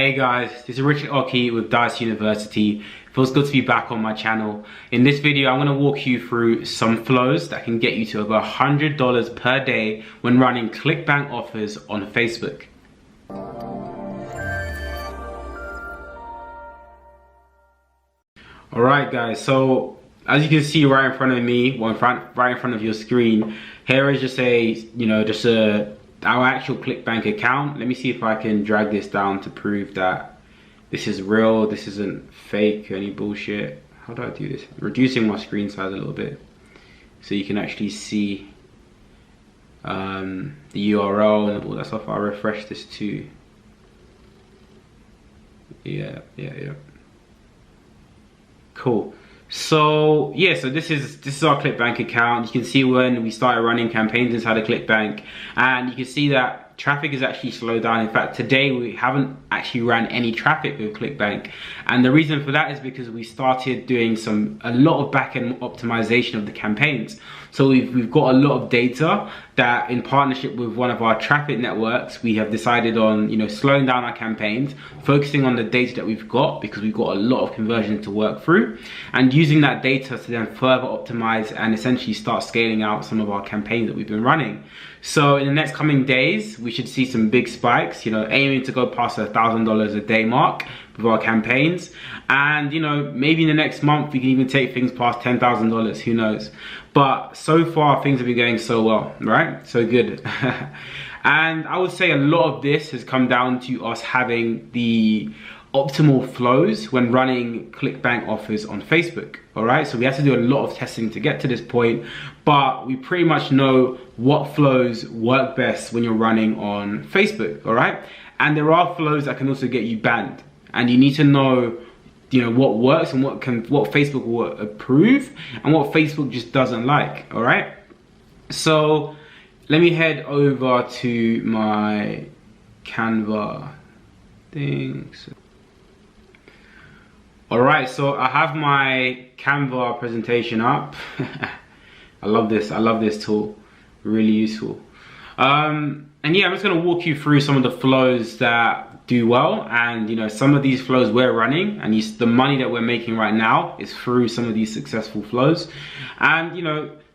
Hey guys, this is Richard Oki with Dice University. It feels good to be back on my channel. In this video, I'm going to walk you through some flows that can get you to over $100 per day when running Clickbank offers on Facebook. Alright guys, so as you can see right in front of me, right in front of your screen, here is just our actual Clickbank account. Let me see if I can drag this down to prove that this is real, this isn't fake, any bullshit. How do I do this? I'm reducing my screen size a little bit so you can actually see the URL and all that stuff. I'll refresh this too. Yeah. Cool. So yeah, so this is our Clickbank account. You can see when we started running campaigns inside of Clickbank, and you can see that traffic is actually slowed down. In fact, today we haven't actually ran any traffic with Clickbank, and the reason for that is because we started doing a lot of back-end optimization of the campaigns. So we've got a lot of data that, in partnership with one of our traffic networks, we have decided on slowing down our campaigns, focusing on the data that we've got, because we've got a lot of conversion to work through, and using that data to then further optimize and essentially start scaling out some of our campaigns that we've been running. So in the next coming days, we should see some big spikes, aiming to go past $1,000 a day mark with our campaigns. And maybe in the next month, we can even take things past $10,000, who knows? But so far, things have been going so well, right? So good. And I would say a lot of this has come down to us having the optimal flows when running Clickbank offers on Facebook. All right, so we have to do a lot of testing to get to this point, but we pretty much know what flows work best when you're running on Facebook. All right, and there are flows that can also get you banned, and you need to know what works and what Facebook will approve and what Facebook just doesn't like. All right, so let me head over to my Canva things. Alright, so I have my Canva presentation up. I love this tool, really useful. And yeah, I'm just going to walk you through some of the flows that do well, and some of these flows we're running, and the money that we're making right now is through some of these successful flows. And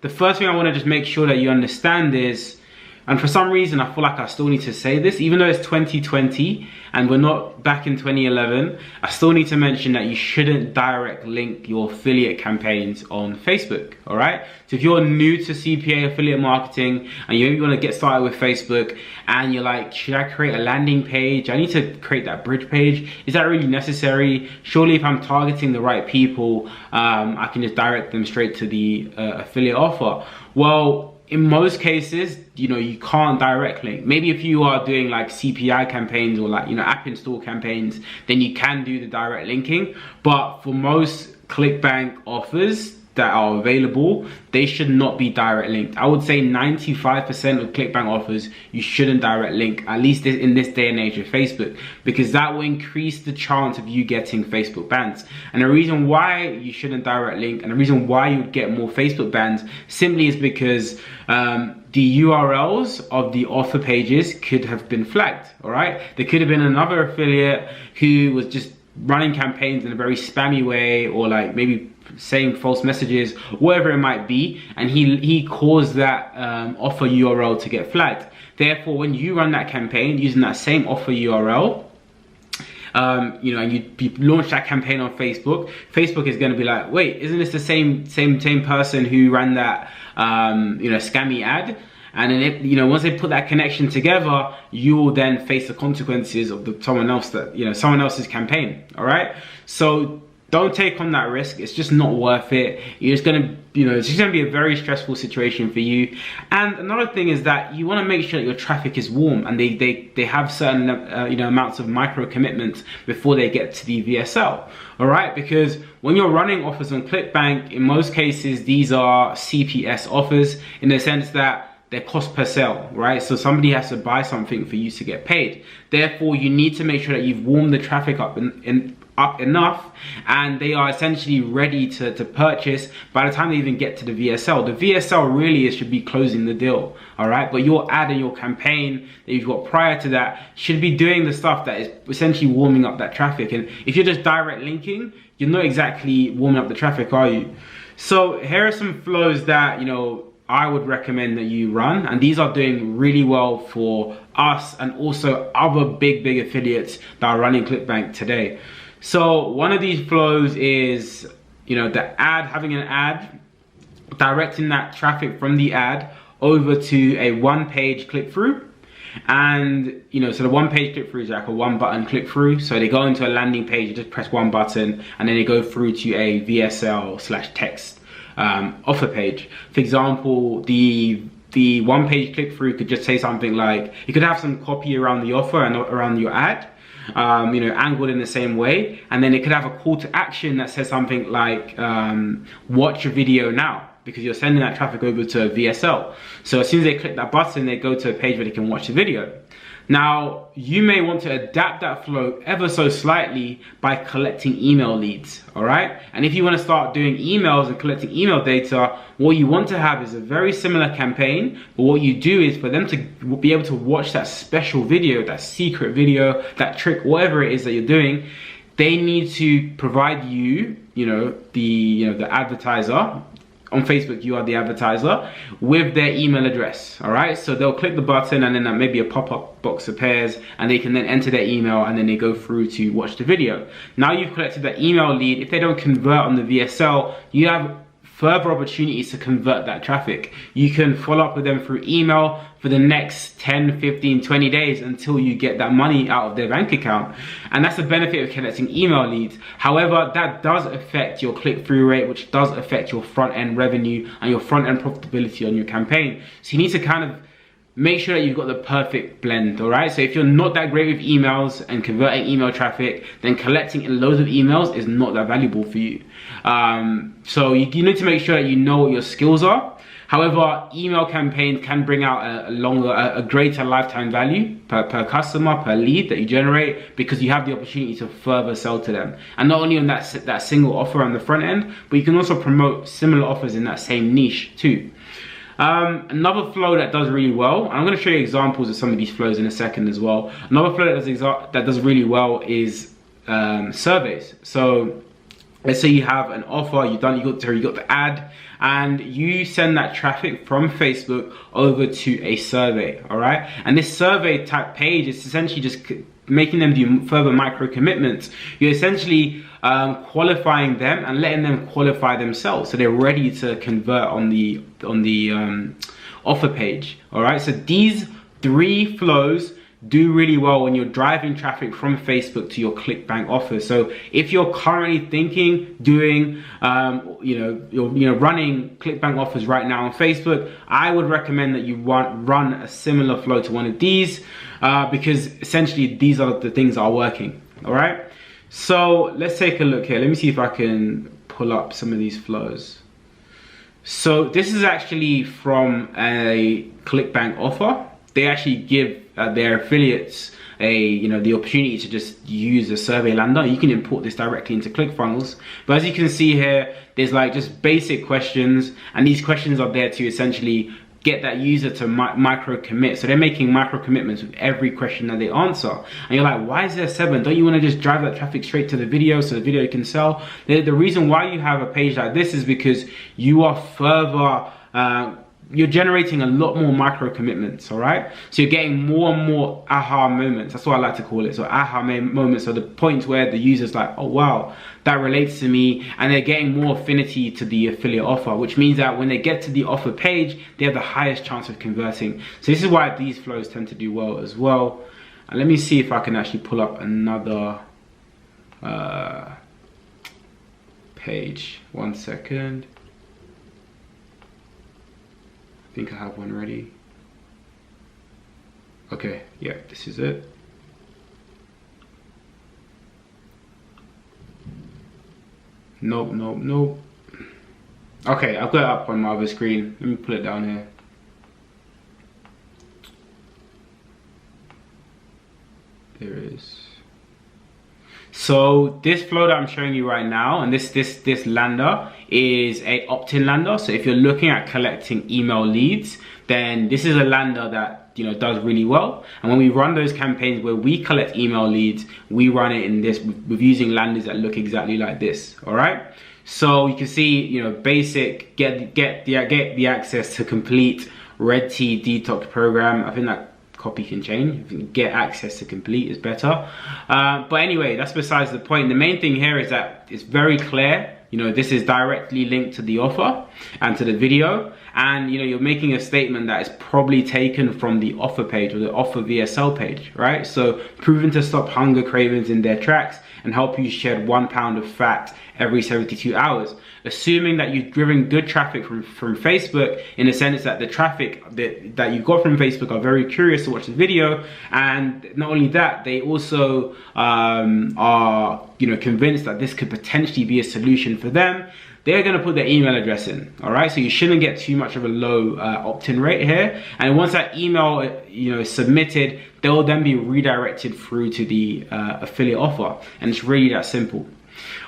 the first thing I want to just make sure that you understand is, and for some reason I feel like I still need to say this, even though it's 2020 and we're not back in 2011, I still need to mention that you shouldn't direct link your affiliate campaigns on Facebook. All right, so if you're new to CPA affiliate marketing and you maybe want to get started with Facebook and you're like, should I create a landing page? I need to create that bridge page. Is that really necessary? Surely if I'm targeting the right people, I can just direct them straight to the affiliate offer. Well, in most cases, you can't direct link. Maybe if you are doing like CPI campaigns or like, app install campaigns, then you can do the direct linking. But for most Clickbank offers that are available, they should not be direct linked. I would say 95% of Clickbank offers, you shouldn't direct link, at least in this day and age of Facebook, because that will increase the chance of you getting Facebook bans. And the reason why you shouldn't direct link, and the reason why you would get more Facebook bans, simply is because the URLs of the offer pages could have been flagged. All right, there could have been another affiliate who was just running campaigns in a very spammy way, or like maybe saying false messages, whatever it might be, and he caused that offer URL to get flagged. Therefore, when you run that campaign using that same offer URL, and you launch that campaign on Facebook, Facebook is going to be like, wait, isn't this the same person who ran that scammy ad? And then once they put that connection together, you will then face the consequences of someone else's campaign. All right, so don't take on that risk. It's just not worth it. You're just gonna, it's just gonna be a very stressful situation for you. And another thing is that you want to make sure that your traffic is warm and they have certain amounts of micro commitments before they get to the VSL. All right, because when you're running offers on Clickbank, in most cases these are CPS offers, in the sense that they're cost per sale, right? So somebody has to buy something for you to get paid. Therefore, you need to make sure that you've warmed the traffic up up enough and they are essentially ready to purchase by the time they even get to the VSL. The VSL really should be closing the deal, all right? But your ad and your campaign that you've got prior to that should be doing the stuff that is essentially warming up that traffic. And if you're just direct linking, you're not exactly warming up the traffic, are you? So here are some flows that, you know, I would recommend that you run, and these are doing really well for us and also other big affiliates that are running Clickbank today. So one of these flows is, you know, the ad, having an ad, directing that traffic from the ad over to a one-page click-through. And, you know, so the one-page click-through is like a one-button click-through. So they go into a landing page, you just press one button, and then they go through to a VSL/text offer page. For example, the one-page click-through could just say something like, you could have some copy around the offer and around your ad, you know, angled in the same way, and then it could have a call to action that says something like, watch a video now, because you're sending that traffic over to a VSL. So as soon as they click that button, they go to a page where they can watch the video. Now, you may want to adapt that flow ever so slightly by collecting email leads, all right? And if you want to start doing emails and collecting email data, what you want to have is a very similar campaign, but what you do is for them to be able to watch that special video, that secret video, that trick, whatever it is that you're doing, they need to provide you, the advertiser. On Facebook, you are the advertiser with their email address, all right? So they'll click the button and then maybe a pop-up box appears and they can then enter their email and then they go through to watch the video. Now you've collected that email lead. If they don't convert on the VSL, you have further opportunities to convert that traffic. You can follow up with them through email for the next 10, 15, 20 days until you get that money out of their bank account. And that's the benefit of collecting email leads. However, that does affect your click-through rate, which does affect your front-end revenue and your front-end profitability on your campaign. So you need to kind of make sure that you've got the perfect blend, all right? So if you're not that great with emails and converting email traffic, then collecting loads of emails is not that valuable for you. So you need to make sure that you know what your skills are. However, email campaigns can bring out a greater lifetime value per customer, per lead that you generate, because you have the opportunity to further sell to them. And not only on that single offer on the front end, but you can also promote similar offers in that same niche too. Another flow that does really well, and I'm going to show you examples of some of these flows in a second as well. Another flow that does really well is surveys. So let's say you have an offer, you got the ad, and you send that traffic from Facebook over to a survey, all right? And this survey type page is essentially just making them do further micro commitments. You're essentially qualifying them and letting them qualify themselves, so they're ready to convert on the offer page. All right, so these three flows do really well when you're driving traffic from Facebook to your Clickbank offer. So if you're currently thinking doing you're running Clickbank offers right now on Facebook, I would recommend that you run a similar flow to one of these, because essentially these are the things that are working. All right, so let's take a look here. Let me see if I can pull up some of these flows. So this is actually from a Clickbank offer. They actually give their affiliates the opportunity to just use a survey lander. You can import this directly into ClickFunnels. But as you can see here, there's like just basic questions, and these questions are there to essentially get that user to micro commit. So they're making micro commitments with every question that they answer. And you're like, why is there 7? Don't you want to just drive that traffic straight to the video so the video can sell? The reason why you have a page like this is because you are further you're generating a lot more micro commitments, all right? So you're getting more and more aha moments. That's what I like to call it. So aha moments are the points where the user's like, oh wow, that relates to me, and they're getting more affinity to the affiliate offer, which means that when they get to the offer page, they have the highest chance of converting. So this is why these flows tend to do well as well. And let me see if I can actually pull up another page. 1 second. I think I have one ready. Okay, yeah, this is it. Nope. Okay, I've got it up on my other screen. Let me pull it down here. There it is. So this flow that I'm showing you right now, and this lander is a opt-in lander. So if you're looking at collecting email leads, then this is a lander that, you know, does really well. And when we run those campaigns where we collect email leads, we run it in this with using landers that look exactly like this. All right. So you can see, you know, basic, get the access to complete red tea detox program. I think that copy can change. Get access to complete is better. But anyway, that's besides the point. The main thing here is that it's very clear. You know, this is directly linked to the offer and to the video. And, you know, you're making a statement that is probably taken from the offer page or the offer VSL page, right? So proven to stop hunger cravings in their tracks and help you shed 1 pound of fat every 72 hours. Assuming that you've driven good traffic from Facebook, in the sense that the traffic that you got from Facebook are very curious to watch the video, and not only that, they also are, you know, convinced that this could potentially be a solution for them. They're going to put their email address in. All right, so you shouldn't get too much of a low opt-in rate here. And once that email, you know, is submitted, they'll then be redirected through to the affiliate offer, and it's really that simple.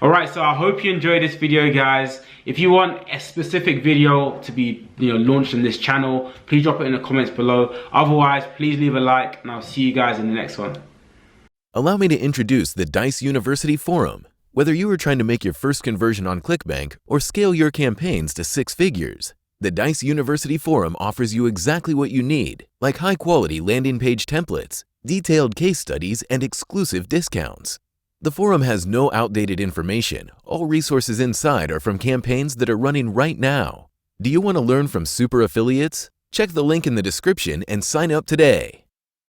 All right, so I hope you enjoyed this video, guys. If you want a specific video to be, you know, launched on this channel, please drop it in the comments below. Otherwise, please leave a like, and I'll see you guys in the next one. Allow me to introduce the Dice University Forum. Whether you are trying to make your first conversion on Clickbank or scale your campaigns to 6 figures, the Dice University Forum offers you exactly what you need, like high-quality landing page templates, detailed case studies, and exclusive discounts. The forum has no outdated information. All resources inside are from campaigns that are running right now. Do you want to learn from super affiliates? Check the link in the description and sign up today.